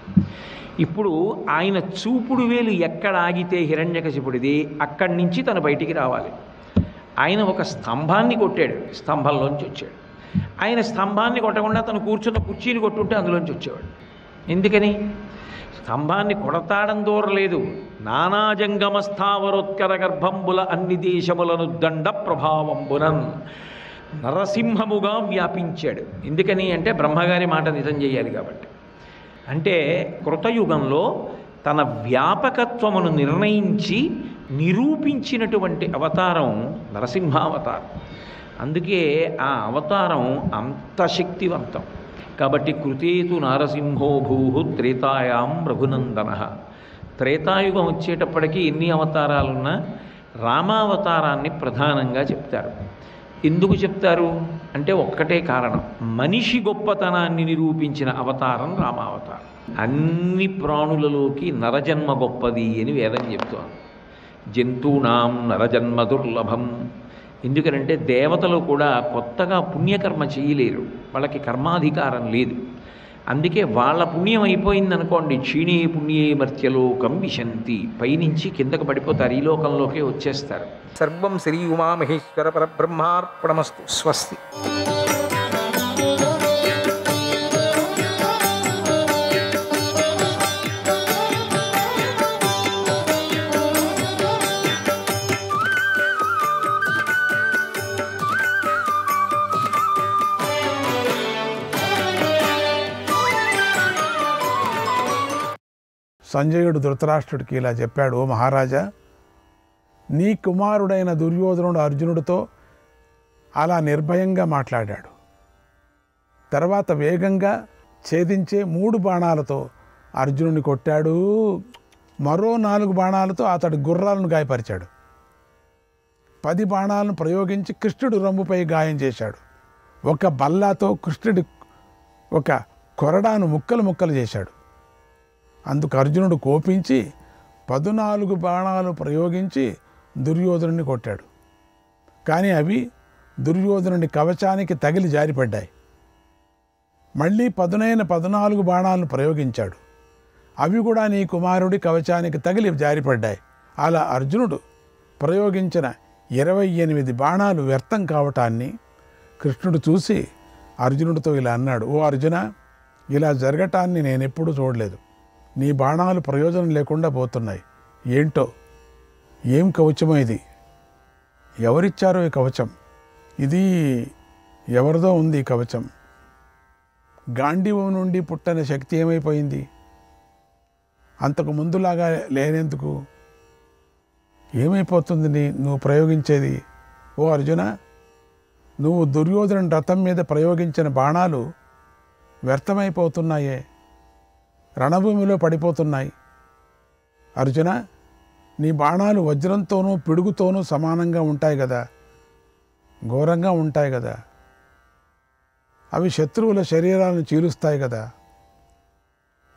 ఇప్పుడు ఆయన చూపుడు వేలు ఎక్కడ ఆగితే హిరణ్యకశిపుడిది, అక్కడి నుంచి తను బయటికి రావాలి. ఆయన ఒక స్తంభాన్ని కొట్టాడు, స్తంభంలోంచి వచ్చాడు. ఆయన స్తంభాన్ని కొట్టకుండా తను కూర్చున్న కుర్చీని కొట్టుంటే అందులోంచి వచ్చేవాడు. ఎందుకని? స్తంభాన్ని కొడతాడం దూరలేదు. నానాజంగమ స్థావరోత్కర గర్భంబుల అన్ని దేశములను దండ ప్రభావంబునన్. నరసింహముగా వ్యాపించాడు. ఎందుకని అంటే బ్రహ్మగారి మాట నిజం చేయాలి కాబట్టి. అంటే కృతయుగంలో తన వ్యాపకత్వమును నిర్ణయించి నిరూపించినటువంటి అవతారం నరసింహావతారం. అందుకే ఆ అవతారం అంత శక్తివంతం. కాబట్టి కృతేతు నారసింహో భూహు త్రేతాయాం రఘునందన. త్రేతాయుగం వచ్చేటప్పటికీ ఎన్ని అవతారాలున్నా రామావతారాన్ని ప్రధానంగా చెప్తారు. ఎందుకు చెప్తారు అంటే ఒక్కటే కారణం, మనిషి గొప్పతనాన్ని నిరూపించిన అవతారం రామావతారం. అన్ని ప్రాణులలోకి నరజన్మ గొప్పది అని వేదం చెప్తోంది. జంతూనాం నరజన్మ దుర్లభం. ఎందుకనంటే దేవతలు కూడా కొత్తగా పుణ్యకర్మ చేయలేరు, వాళ్ళకి కర్మాధికారం లేదు. అందుకే వాళ్ళ పుణ్యం అయిపోయిందనుకోండి, క్షీణే పుణ్యే మర్త్యలోకం విశంతి, పైనుంచి కిందకు పడిపోతారు, ఈ లోకంలోకే వచ్చేస్తారు. సర్వం శ్రీ ఉమామహేశ్వర పరబ్రహ్మార్పణమస్తు. స్వస్తి. సంజయుడు ధృతరాష్ట్రుడికి ఇలా చెప్పాడు, ఓ మహారాజా, నీ కుమారుడైన దుర్యోధనుడు అర్జునుడితో అలా నిర్భయంగా మాట్లాడాడు. తర్వాత వేగంగా ఛేదించే 3 బాణాలతో అర్జునుడిని కొట్టాడు. మరో 4 బాణాలతో అతడి గుర్రాలను గాయపరిచాడు. 10 బాణాలను ప్రయోగించి కృష్ణుడు రొమ్ముపై గాయం చేశాడు. ఒక బల్లాతో కృష్ణుడి ఒక కొరడాను ముక్కలు చేశాడు. అందుకు అర్జునుడు కోపించి 14 బాణాలు ప్రయోగించి దుర్యోధనుని కొట్టాడు. కానీ అవి దుర్యోధనుడి కవచానికి తగిలి జారిపడ్డాయి. మళ్ళీ పదునైన 14 బాణాలను ప్రయోగించాడు. అవి కూడా నీ కుమారుడి కవచానికి తగిలి జారిపడ్డాయి. అలా అర్జునుడు ప్రయోగించిన 28 బాణాలు వ్యర్థం కావటాన్ని కృష్ణుడు చూసి అర్జునుడితో ఇలా అన్నాడు, ఓ అర్జున, ఇలా జరగటాన్ని నేనెప్పుడూ చూడలేదు. నీ బాణాలు ప్రయోజనం లేకుండా పోతున్నాయి. ఏంటో, ఏం కవచమో ఇది? ఎవరిచ్చారో ఈ కవచం? ఇది ఎవరిదో ఉంది ఈ కవచం. గాంధీవం నుండి పుట్టిన శక్తి ఏమైపోయింది? అంతకు ముందులాగా లేనందుకు ఏమైపోతుంది నువ్వు ప్రయోగించేది? ఓ అర్జున, నువ్వు దుర్యోధను రథం మీద ప్రయోగించిన బాణాలు వ్యర్థమైపోతున్నాయే, రణభూమిలో పడిపోతున్నాయి. అర్జున, నీ బాణాలు వజ్రంతోనూ పిడుగుతోనూ సమానంగా ఉంటాయి కదా, ఘోరంగా ఉంటాయి కదా. అవి శత్రువుల శరీరాలను చీలుస్తాయి కదా.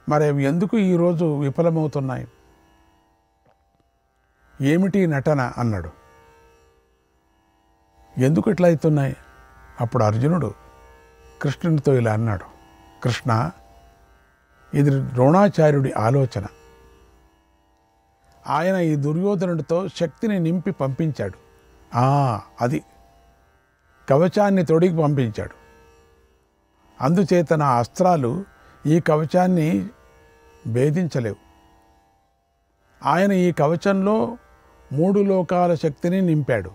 మరి అవి ఎందుకు ఈరోజు విఫలమవుతున్నాయి? ఏమిటి నటన అన్నాడు. ఎందుకు ఇట్లా అవుతున్నాయి? అప్పుడు అర్జునుడు కృష్ణునితో ఇలా అన్నాడు, కృష్ణ, ఇది ద్రోణాచార్యుడి ఆలోచన. ఆయన ఈ దుర్యోధనుడితో శక్తిని నింపి పంపించాడు. అది కవచాన్ని తొడిగి పంపించాడు. అందుచేత నా అస్త్రాలు ఈ కవచాన్ని భేదించలేవు. ఆయన ఈ కవచంలో 3 లోకాల శక్తిని నింపాడు.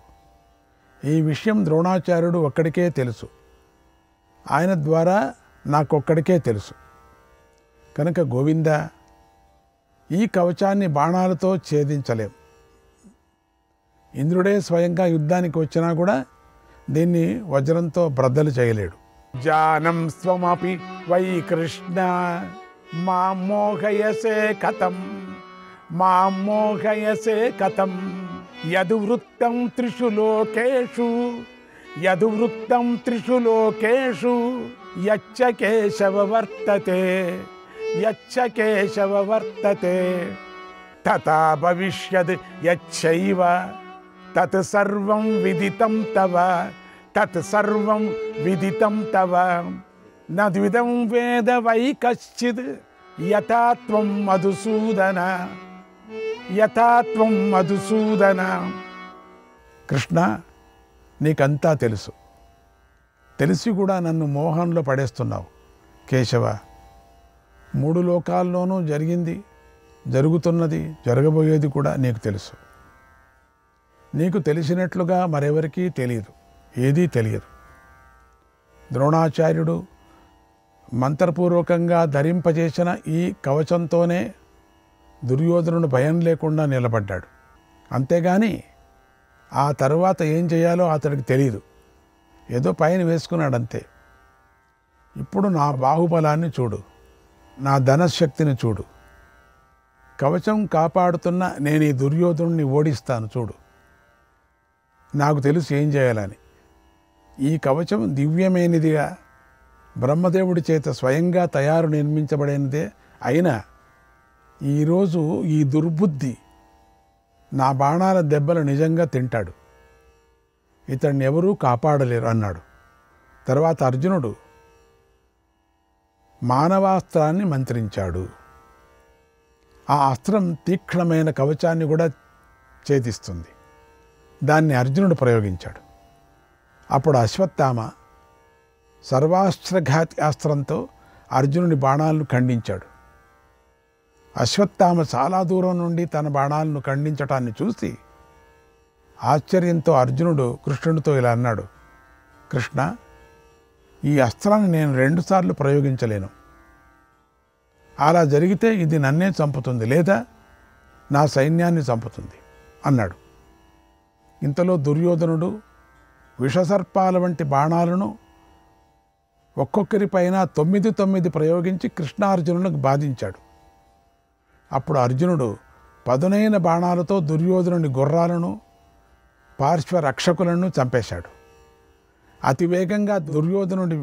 ఈ విషయం ద్రోణాచార్యుడు ఒక్కడికే తెలుసు. ఆయన ద్వారా నాకొక్కడికే తెలుసు. కనుక గోవింద, ఈ కవచాన్ని బాణాలతో ఛేదించలేం. ఇంద్రుడే స్వయంగా యుద్ధానికి వచ్చినా కూడా దీన్ని వజ్రంతో బ్రద్దలు చేయలేడు. జానం స్వమపి వై కృష్ణ మాం మోహయసే కథం, మాం మోహయసే కథం, యదువృత్తం త్రిషు లోకేషు, యదువృత్తం త్రిషు లోకేషు, యచ్చ కేశవ వర్తతే, యచ్చ కేశవ వర్తతే, తథా భవిష్యద్ యచ్చైవ తత్ సర్వం విదితం తవ, తత్ సర్వం విదితం తవ, న ద్విధం వేద వై కశ్చిద్ యథా త్వం మధుసూదన, యథా త్వం మధుసూదన. కృష్ణ, నీకంతా తెలుసు. తెలిసి కూడా నన్ను మోహంలో పడేస్తున్నావు. కేశవ, 3 లోకాల్లోనూ జరిగింది, జరుగుతున్నది, జరగబోయేది కూడా నీకు తెలుసు. నీకు తెలిసినట్లుగా మరెవరికీ తెలియదు, ఏదీ తెలియదు. ద్రోణాచార్యుడు మంత్రపూర్వకంగా ధరింపజేసిన ఈ కవచంతోనే దుర్యోధనుడు భయం లేకుండా నిలబడ్డాడు. అంతేగాని ఆ తరువాత ఏం చేయాలో అతడికి తెలియదు. ఏదో పైన వేసుకున్నాడంతే. ఇప్పుడు నా బాహుబలాన్ని చూడు, నా ధనశక్తిని చూడు. కవచం కాపాడుతున్న నేను ఈ దుర్యోధనుడిని ఓడిస్తాను చూడు. నాకు తెలుసు ఏం చేయాలని. ఈ కవచం దివ్యమైనదిగా బ్రహ్మదేవుడి చేత స్వయంగా తయారు నిర్మించబడినదే అయినా ఈరోజు ఈ దుర్బుద్ధి నా బాణాల దెబ్బలు నిజంగా తింటాడు. ఇతన్ని ఎవరూ కాపాడలేరు అన్నాడు. తర్వాత అర్జునుడు మానవాస్త్రాన్ని మంత్రించాడు. ఆ అస్త్రం తీక్ష్ణమైన కవచాన్ని కూడా ఛేదిస్తుంది. దాన్ని అర్జునుడు ప్రయోగించాడు. అప్పుడు అశ్వత్థామ సర్వాస్త్రఘాతి అస్త్రంతో అర్జునుడి బాణాలను ఖండించాడు. అశ్వత్థామ చాలా దూరం నుండి తన బాణాలను ఖండించటాన్ని చూసి ఆశ్చర్యంతో అర్జునుడు కృష్ణుడితో ఇలా అన్నాడు, కృష్ణ, ఈ అస్త్రాన్ని నేను 2 సార్లు ప్రయోగించలేను. అలా జరిగితే ఇది నన్నే చంపుతుంది, లేదా నా సైన్యాన్ని చంపుతుంది అన్నాడు. ఇంతలో దుర్యోధనుడు విషసర్పాల వంటి బాణాలను ఒక్కొక్కరిపైన 9 ప్రయోగించి కృష్ణార్జునులకు బాధించాడు. అప్పుడు అర్జునుడు పదునైన బాణాలతో దుర్యోధనుని గుర్రాలను పార్శ్వ రక్షకులను చంపేశాడు. అతివేగంగా దుర్యోధనుడి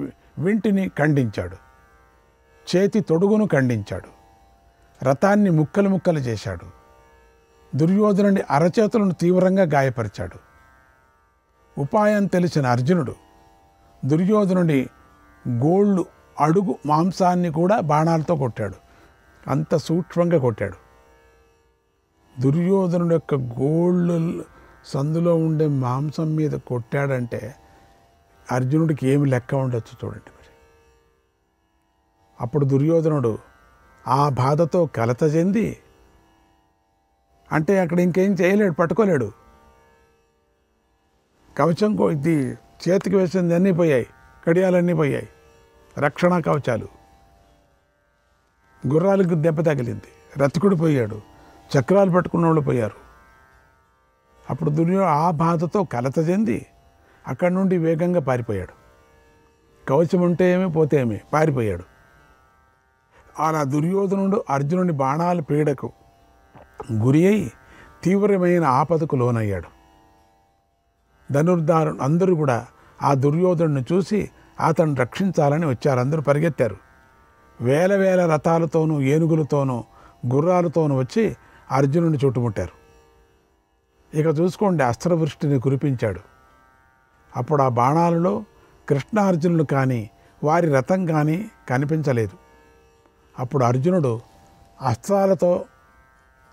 వింటిని ఖండించాడు. చేతి తొడుగును ఖండించాడు. రథాన్ని ముక్కలు ముక్కలు చేశాడు. దుర్యోధనుడి అరచేతులను తీవ్రంగా గాయపరిచాడు. ఉపాయం తెలిసిన అర్జునుడు దుర్యోధనుడి గోళ్ళు అడుగు మాంసాన్ని కూడా బాణాలతో కొట్టాడు. అంత సూక్ష్మంగా కొట్టాడు. దుర్యోధనుడు యొక్క గోళ్ళు సందులో ఉండే మాంసం మీద కొట్టాడంటే అర్జునుడికి ఏమి లెక్క ఉండొచ్చు చూడండి. మరి అప్పుడు దుర్యోధనుడు ఆ బాధతో కలత చెంది, అంటే అక్కడ ఇంకేం చేయలేడు, పట్టుకోలేడు. కవచం ఇది చేతికి వేసింది అన్నీ పోయాయి, కడియాలన్నీ పోయాయి, రక్షణ కవచాలు. గుర్రాలకు దెబ్బ తగిలింది, రతికుడు పోయాడు, చక్రాలు పట్టుకున్న వాళ్ళు పోయారు. అప్పుడు ఆ బాధతో కలత చెంది అక్కడి నుండి వేగంగా పారిపోయాడు. కవచం ఉంటే ఏమి, పోతే ఏమి, పారిపోయాడు. అలా దుర్యోధనుడు అర్జునుడి బాణాల పీడకు గురి అయి తీవ్రమైన ఆపదకు లోనయ్యాడు. ధనుర్ధారులు అందరూ కూడా ఆ దుర్యోధనుడిని చూసి అతన్ని రక్షించాలని వచ్చారు. అందరూ పరిగెత్తారు. వేల వేల రథాలతోనూ ఏనుగులతోనూ గుర్రాలతోనూ వచ్చి అర్జునుడిని చుట్టుముట్టారు. ఇక చూసుకోండి, అస్త్రవృష్టిని కురిపించాడు. అప్పుడు ఆ బాణాలలో కృష్ణార్జునులు కానీ వారి రథం కానీ కనిపించలేదు. అప్పుడు అర్జునుడు అస్త్రాలతో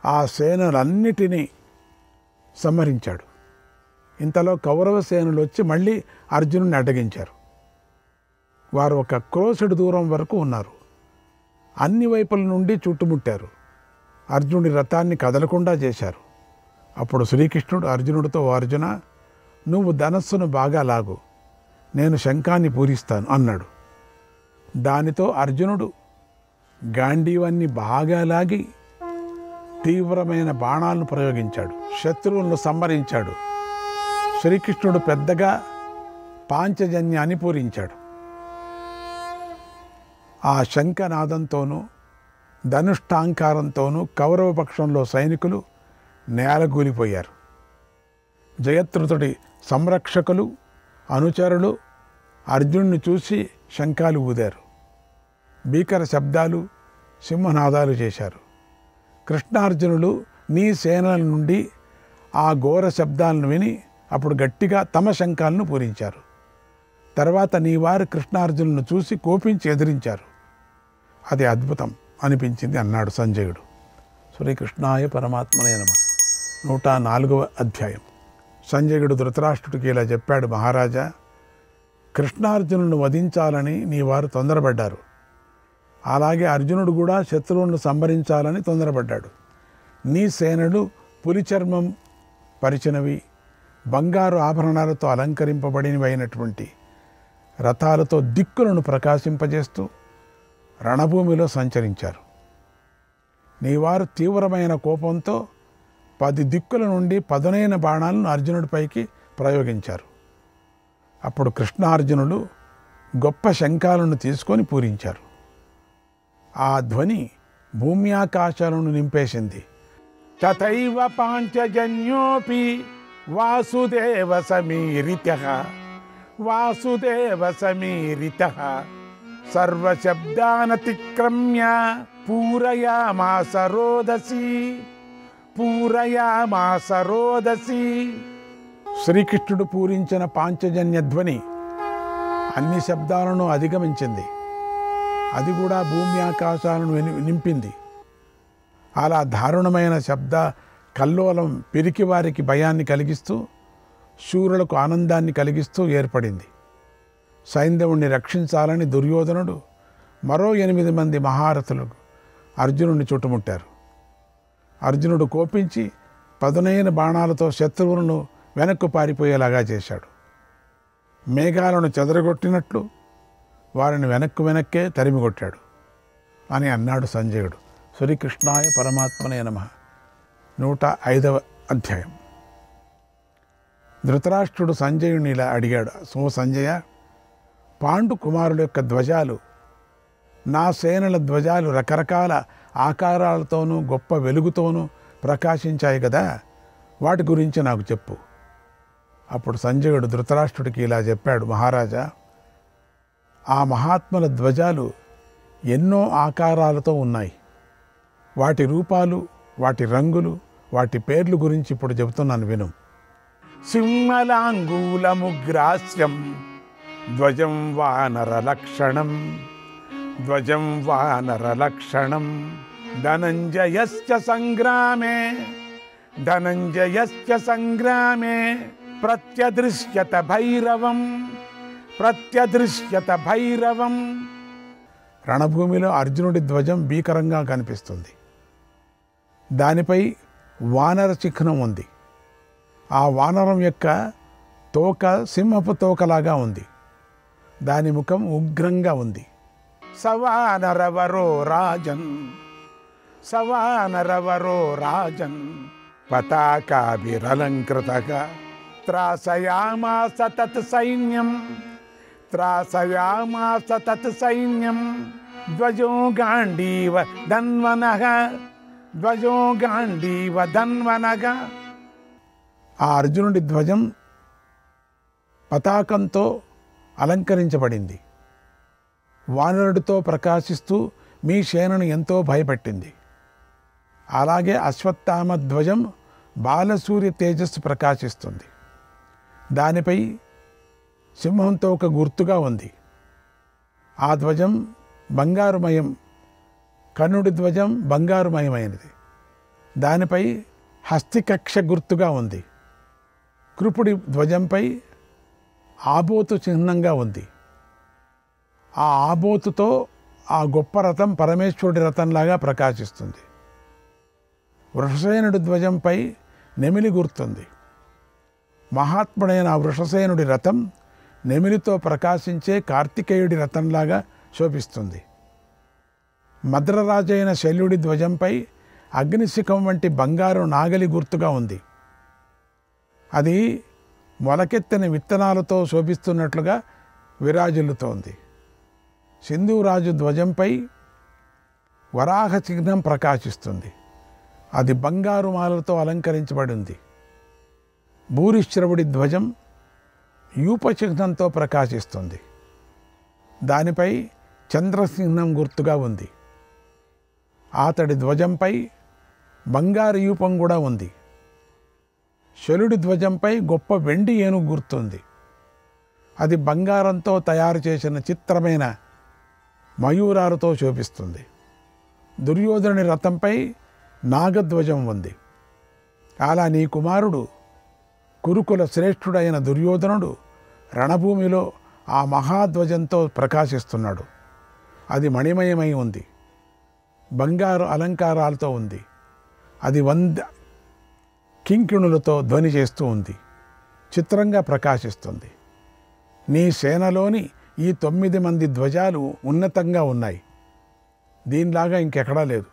ఆ సేనలన్నిటినీ సంహరించాడు. ఇంతలో కౌరవ సేనలు వచ్చి మళ్ళీ అర్జునుడిని అడ్డగించారు. వారు ఒక క్రోసుడి దూరం వరకు ఉన్నారు. అన్ని వైపుల నుండి చుట్టుముట్టారు. అర్జునుడి రథాన్ని కదలకుండా చేశారు. అప్పుడు శ్రీకృష్ణుడు అర్జునుడితో, అర్జున, నువ్వు ధనస్సును బాగా లాగు, నేను శంఖాన్ని పూరిస్తాను అన్నాడు. దానితో అర్జునుడు గాంధీవాన్ని బాగా లాగి తీవ్రమైన బాణాలను ప్రయోగించాడు. శత్రువులను సంహరించాడు. శ్రీకృష్ణుడు పెద్దగా పాంచజన్యాన్ని పూరించాడు. ఆ శంఖనాదంతోనూ ధనుష్టాంకారంతోనూ కౌరవ పక్షంలో సైనికులు నేలగూలిపోయారు. జయద్రథుడి సంరక్షకులు అనుచరులు అర్జునుడిని చూసి శంఖాలు ఊదారు. భీకర శబ్దాలు, సింహనాదాలు చేశారు. కృష్ణార్జునులు నీ సేనల నుండి ఆ ఘోర శబ్దాలను విని అప్పుడు గట్టిగా తమ శంఖాలను పూరించారు. తర్వాత నీ వారు కృష్ణార్జునులను చూసి కోపించి ఎదిరించారు. అది అద్భుతం అనిపించింది అన్నాడు సంజయుడు. శ్రీకృష్ణాయ పరమాత్మనే నమః. 104వ అధ్యాయం. సంజయుడు ధృతరాష్ట్రుడికి ఇలా చెప్పాడు, మహారాజా, కృష్ణార్జునులను వధించాలని నీ వారు తొందరపడ్డారు. అలాగే అర్జునుడు కూడా శత్రువులను సంహరించాలని తొందరపడ్డాడు. నీ సేనలు పులి చర్మం పరిచినవి, బంగారు ఆభరణాలతో అలంకరింపబడినవి అయినటువంటి రథాలతో దిక్కులను ప్రకాశింపజేస్తూ రణభూమిలో సంచరించారు. నీవారు తీవ్రమైన కోపంతో 10 దిక్కుల నుండి పదునైన బాణాలను అర్జునుడిపైకి ప్రయోగించారు. అప్పుడు కృష్ణార్జునులు గొప్ప శంఖాలను తీసుకొని పూరించారు. ఆ ధ్వని భూమ్యాకాశాలను నింపేసింది. తథైవ పాంచజన్యోపి వాసుదేవ సమీరితః వాసుదేవ సమీరితః సర్వశబ్దానతిక్రమ్య పూరయామాస రోదసి పూరయామాస రోదసి. శ్రీకృష్ణుడు పూరించిన పాంచజన్య ధ్వని అన్ని శబ్దాలను అధిగమించింది. అది కూడా భూమి ఆకాశాలను నింపింది. అలా దారుణమైన శబ్ద కల్లోలం పిరికి వారికి భయాన్ని కలిగిస్తూ శూరులకు ఆనందాన్ని కలిగిస్తూ ఏర్పడింది. సైంధవుణ్ణి రక్షించాలని దుర్యోధనుడు మరో 8 మంది మహారథులు అర్జునుడిని చుట్టుముట్టారు. అర్జునుడు కోపించి పదునైన బాణాలతో శత్రువులను వెనక్కు పారిపోయేలాగా చేశాడు. మేఘాలను చెదరగొట్టినట్లు వారిని వెనక్కే తరిమికొట్టాడు అని అన్నాడు సంజయుడు. శ్రీకృష్ణాయ పరమాత్మనే నమః. 105వ అధ్యాయం. ధృతరాష్ట్రుడు సంజయుని ఇలా అడిగాడు, సో సంజయ, పాండు కుమారుల యొక్క ధ్వజాలు, నా సేనల ధ్వజాలు రకరకాల ఆకారాలతోనూ గొప్ప వెలుగుతోనూ ప్రకాశించాయి కదా, వాటి గురించి నాకు చెప్పు. అప్పుడు సంజయుడు ధృతరాష్ట్రుడికి ఇలా చెప్పాడు, మహారాజా, ఆ మహాత్ముల ధ్వజాలు ఎన్నో ఆకారాలతో ఉన్నాయి. వాటి రూపాలు, వాటి రంగులు, వాటి పేర్లు గురించి ఇప్పుడు చెబుతున్నాను విను. సింహలాంగూలముగ్రాస్యం ధ్వజం వానరలక్షణం ధ్వజం వానరలక్షణం ధనంజయశ్చ సంగ్రామే ధనంజయశ్చ సంగ్రామే ప్రత్యదృశ్యత భైరవం ప్రత్యదృశ్యత భైరవం. రణభూమిలో అర్జునుడి ధ్వజం భీకరంగా కనిపిస్తుంది. దానిపై వానర చిహ్నం ఉంది. ఆ వానరం యొక్క తోక సింహపు తోకలాగా ఉంది. దాని ముఖం ఉగ్రంగా ఉంది. సవానరవరో రాజన్ సవానరవరో రాజన్ పతాకాభిరలంకృతగా త్రాసయామాస తత్ సైన్యం త్రాసయామాస తత్ సైన్యం ధ్వజో గాండీవ ధన్వనః ధ్వజో గాండీవ ధన్వనః. ఆ అర్జునుడి ధ్వజం పతాకంతో అలంకరించబడింది. వానరుడితో ప్రకాశిస్తూ మీ సేనను ఎంతో భయపెట్టింది. అలాగే అశ్వత్థామ ధ్వజం బాలసూర్య తేజస్సు ప్రకాశిస్తుంది. దానిపై సింహంతో ఒక గుర్తుగా ఉంది. ఆ ధ్వజం బంగారుమయం. కర్ణుడి ధ్వజం బంగారుమయమైనది. దానిపై హస్తికక్ష గుర్తుగా ఉంది. కృపుడి ధ్వజంపై ఆబోతు చిహ్నంగా ఉంది. ఆ ఆబోతుతో ఆ గొప్ప రథం పరమేశ్వరుడి రథంలాగా ప్రకాశిస్తుంది. వృషసేనుడి ధ్వజంపై నెమిలి గుర్తుంది. మహాత్ముడైన ఆ వృషసేనుడి రథం నెమిలితో ప్రకాశించే కార్తికేయుడి రథంలాగా శోభిస్తుంది. మద్రరాజైన శల్యుడి ధ్వజంపై అగ్నిశిఖం వంటి బంగారు నాగలి గుర్తుగా ఉంది. అది మొలకెత్తిన విత్తనాలతో శోభిస్తున్నట్లుగా విరాజిల్లుతోంది. సింధురాజు ధ్వజంపై వరాహ చిహ్నం ప్రకాశిస్తుంది. అది బంగారు మాలతో అలంకరించబడి ఉంది. భూరిశ్రవుడి ధ్వజం యూప చిహ్నంతో ప్రకాశిస్తుంది. దానిపై చంద్రసింహం గుర్తుగా ఉంది. అతడి ధ్వజంపై బంగారు యూపం కూడా ఉంది. శలుడి ధ్వజంపై గొప్ప వెండి ఏనుగు గుర్తుంది. అది బంగారంతో తయారు చేసిన చిత్రమైన మయూరాలతో శోభిస్తుంది. దుర్యోధనుని రథంపై నాగధ్వజం ఉంది. అలా నీ కుమారుడు కురుకుల శ్రేష్ఠుడైన దుర్యోధనుడు రణభూమిలో ఆ మహాధ్వజంతో ప్రకాశిస్తున్నాడు. అది మణిమయమై ఉంది. బంగారు అలంకారాలతో ఉంది. అది 100 కింకిణులతో ధ్వని చేస్తూ ఉంది. చిత్రంగా ప్రకాశిస్తుంది. నీ సేనలోని ఈ 9 మంది ధ్వజాలు ఉన్నతంగా ఉన్నాయి. దీనిలాగా ఇంకెక్కడా లేదు.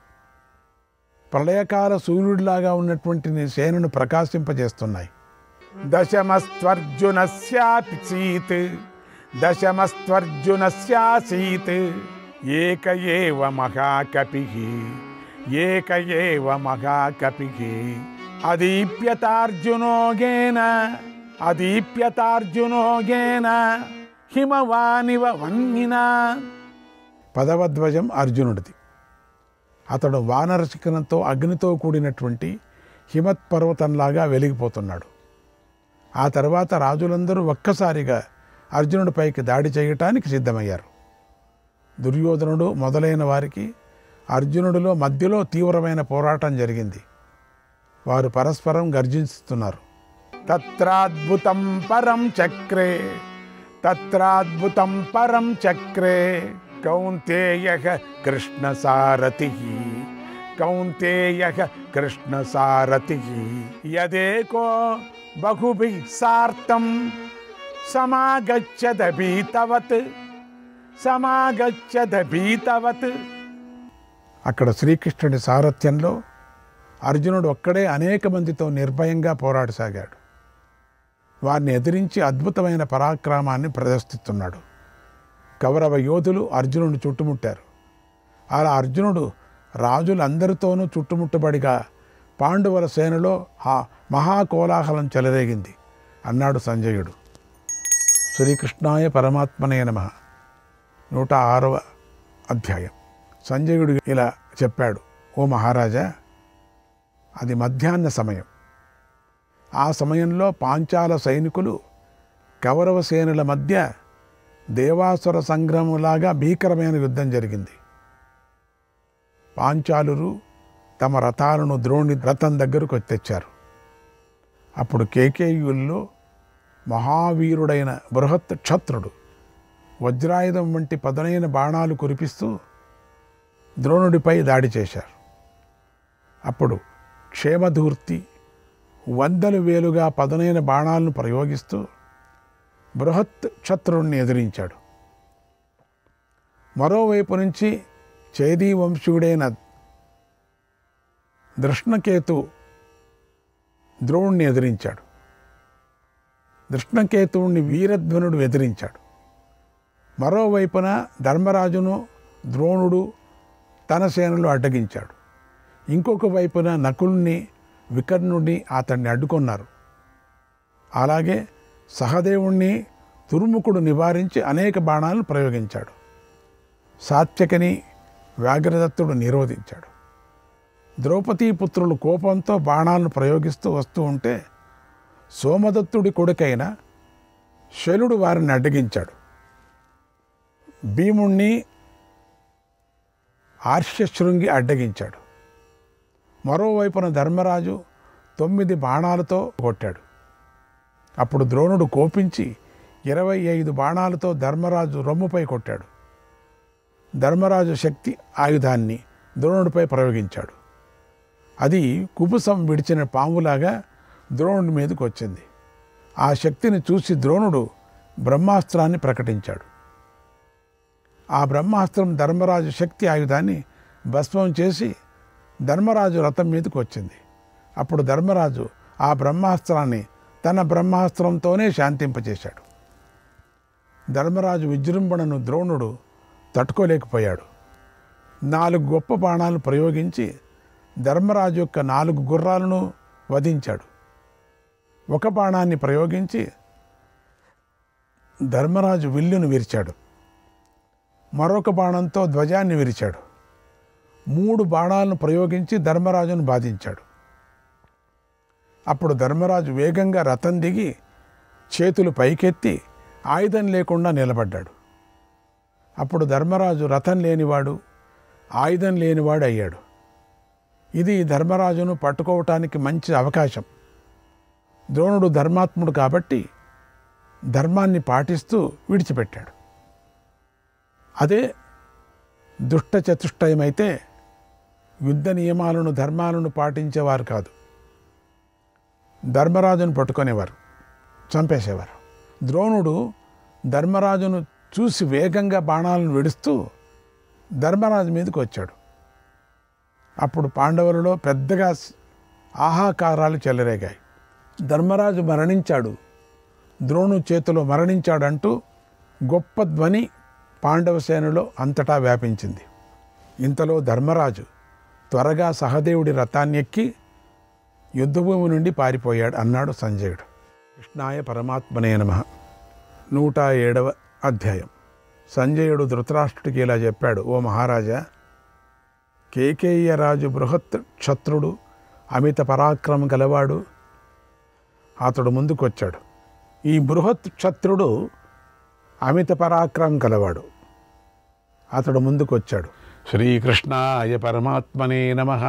ప్రళయకాల సూర్యుడిలాగా ఉన్నటువంటి నీ సేనను ప్రకాశింపజేస్తున్నాయి. దశమస్త్వర్జునస్యాసీత్ దశమస్త్వర్జునస్యాసీత్ ఏక ఏవ మహాకపిః ఏక ఏవ మహాకపిః అదీప్యతార్జునోగేన అదీప్యతార్జునోగేన హిమవానివ వన్నినా. 10వ ధ్వజం అర్జునుడిది. అతడు వానర శిఖరంతో అగ్నితో కూడినటువంటి హిమత్పర్వతంలాగా వెలిగిపోతున్నాడు. ఆ తర్వాత రాజులందరూ ఒక్కసారిగా అర్జునుడిపైకి దాడి చేయటానికి సిద్ధమయ్యారు. దుర్యోధనుడు మొదలైన వారికి అర్జునుడిలో మధ్యలో తీవ్రమైన పోరాటం జరిగింది. వారు పరస్పరం గర్జిస్తున్నారు. తత్రాద్భుతం పరం చక్రే తత్రాద్భుతం పరం చక్రే కౌంతేయః కృష్ణసారథిః కౌంతేయః కృష్ణసారథిః యదేకో బహుభిః సార్తం సమాగచ్చదభీతవత్ సమాగచ్చదభీతవత్. అక్కడ శ్రీకృష్ణుడి సారథ్యంలో అర్జునుడు ఒక్కడే అనేక మందితో నిర్భయంగా పోరాడసాగాడు. వారిని ఎదిరించి అద్భుతమైన పరాక్రమాన్ని ప్రదర్శిస్తున్నాడు. కౌరవ యోధులు అర్జునుడిని చుట్టుముట్టారు. అలా అర్జునుడు రాజులందరితోనూ చుట్టుముట్టబడిగా పాండవుల సేనలో ఆ మహాకోలాహలం చెలరేగింది అన్నాడు సంజయుడు. శ్రీకృష్ణాయ పరమాత్మనే నమః. 106వ అధ్యాయం. సంజయుడు ఇలా చెప్పాడు. ఓ మహారాజా, అది మధ్యాహ్న సమయం. ఆ సమయంలో పాంచాల సైనికులు కౌరవ సేనల మధ్య దేవాసుర సంగ్రామంలాగా భీకరమైన యుద్ధం జరిగింది. పాంచాలురు తమ రథాలను ద్రోణుడి రథం దగ్గరకు తెచ్చారు. అప్పుడు కేకేయుల్లో మహావీరుడైన బృహత్ క్షత్రుడు వజ్రాయుధం వంటి పదునైన బాణాలు కురిపిస్తూ ద్రోణుడిపై దాడి చేశారు. అప్పుడు క్షేమధూర్తి వందల వేలుగా పదునైన బాణాలను ప్రయోగిస్తూ బృహత్ క్షత్రుడిని ఎదిరించాడు. మరోవైపు నుంచి చేదీ వంశీయుడైన దృష్ణకేతు ద్రోణుణ్ణి ఎదిరించాడు. దృష్ణకేతువుణ్ణి వీరధ్వనుడు ఎదిరించాడు. మరోవైపున ధర్మరాజును ద్రోణుడు తన సేనలు అడ్డగించాడు. ఇంకొక వైపున నకులుని వికర్ణుడిని అతన్ని అడ్డుకున్నారు. అలాగే సహదేవుణ్ణి దుర్ముఖుడు నివారించి అనేక బాణాలను ప్రయోగించాడు. సాత్యకిని వ్యాఘ్రదత్తుడు నిరోధించాడు. ద్రౌపదీ పుత్రులు కోపంతో బాణాలను ప్రయోగిస్తూ వస్తూ ఉంటే సోమదత్తుడి కొడుకైన శలుడు వారిని అడ్డగించాడు. భీముణ్ణి ఆర్ష్యశృంగి అడ్డగించాడు. మరోవైపున ధర్మరాజు 9 బాణాలతో కొట్టాడు. అప్పుడు ద్రోణుడు కోపించి 25 బాణాలతో ధర్మరాజు రొమ్ముపై కొట్టాడు. ధర్మరాజు శక్తి ఆయుధాన్ని ద్రోణుడిపై ప్రయోగించాడు. అది కుబుసం విడిచిన పాములాగా ద్రోణుడి మీదకి వచ్చింది. ఆ శక్తిని చూసి ద్రోణుడు బ్రహ్మాస్త్రాన్ని ప్రకటించాడు. ఆ బ్రహ్మాస్త్రం ధర్మరాజు శక్తి ఆయుధాన్ని భస్మం చేసి ధర్మరాజు రథం మీదకి వచ్చింది. అప్పుడు ధర్మరాజు ఆ బ్రహ్మాస్త్రాన్ని తన బ్రహ్మాస్త్రంతోనే శాంతింపచేశాడు. ధర్మరాజు విజృంభణను ద్రోణుడు తట్టుకోలేకపోయాడు. 4 గొప్ప బాణాలను ప్రయోగించి ధర్మరాజు యొక్క 4 గుర్రాలను వధించాడు. ఒక బాణాన్ని ప్రయోగించి ధర్మరాజు విల్లును విరిచాడు. మరొక బాణంతో ధ్వజాన్ని విరిచాడు. 3 బాణాలను ప్రయోగించి ధర్మరాజును బాధించాడు. అప్పుడు ధర్మరాజు వేగంగా రథం దిగి చేతులు పైకెత్తి ఆయుధం లేకుండా నిలబడ్డాడు. అప్పుడు ధర్మరాజు రథం లేనివాడు, ఆయుధం లేనివాడు అయ్యాడు. ఇది ధర్మరాజును పట్టుకోవటానికి మంచి అవకాశం. ద్రోణుడు ధర్మాత్ముడు కాబట్టి ధర్మాన్ని పాటిస్తూ విడిచిపెట్టాడు. అదే దుష్ట చతుష్టయమైతే యుద్ధ నియమాలను ధర్మాలను పాటించేవారు కాదు. ధర్మరాజును పట్టుకునేవారు, చంపేసేవారు. ద్రోణుడు ధర్మరాజును చూసి వేగంగా బాణాలను విడుస్తూ ధర్మరాజు మీదకి వచ్చాడు. అప్పుడు పాండవులలో పెద్దగా ఆహాకారాలు చెలరేగాయి. ధర్మరాజు మరణించాడు, ద్రోణు చేతిలో మరణించాడంటూ గొప్ప ధ్వని పాండవ సేనలో అంతటా వ్యాపించింది. ఇంతలో ధర్మరాజు త్వరగా సహదేవుడి రథాన్ని ఎక్కి యుద్ధభూమి నుండి పారిపోయాడు అన్నాడు సంజయుడు. కృష్ణాయ పరమాత్మనే నమః. 107వ అధ్యాయం. సంజయుడు ధృతరాష్ట్రుడికి ఇలా చెప్పాడు: ఓ మహారాజా, కేకేయ రాజు బృహత్ క్షత్రుడు, అమిత పరాక్రమం గలవాడు. అతడు ముందుకొచ్చాడు. ఈ బృహత్ క్షత్రుడు అమిత పరాక్రమం కలవాడు. అతడు ముందుకొచ్చాడు. శ్రీకృష్ణాయ పరమాత్మనే నమః.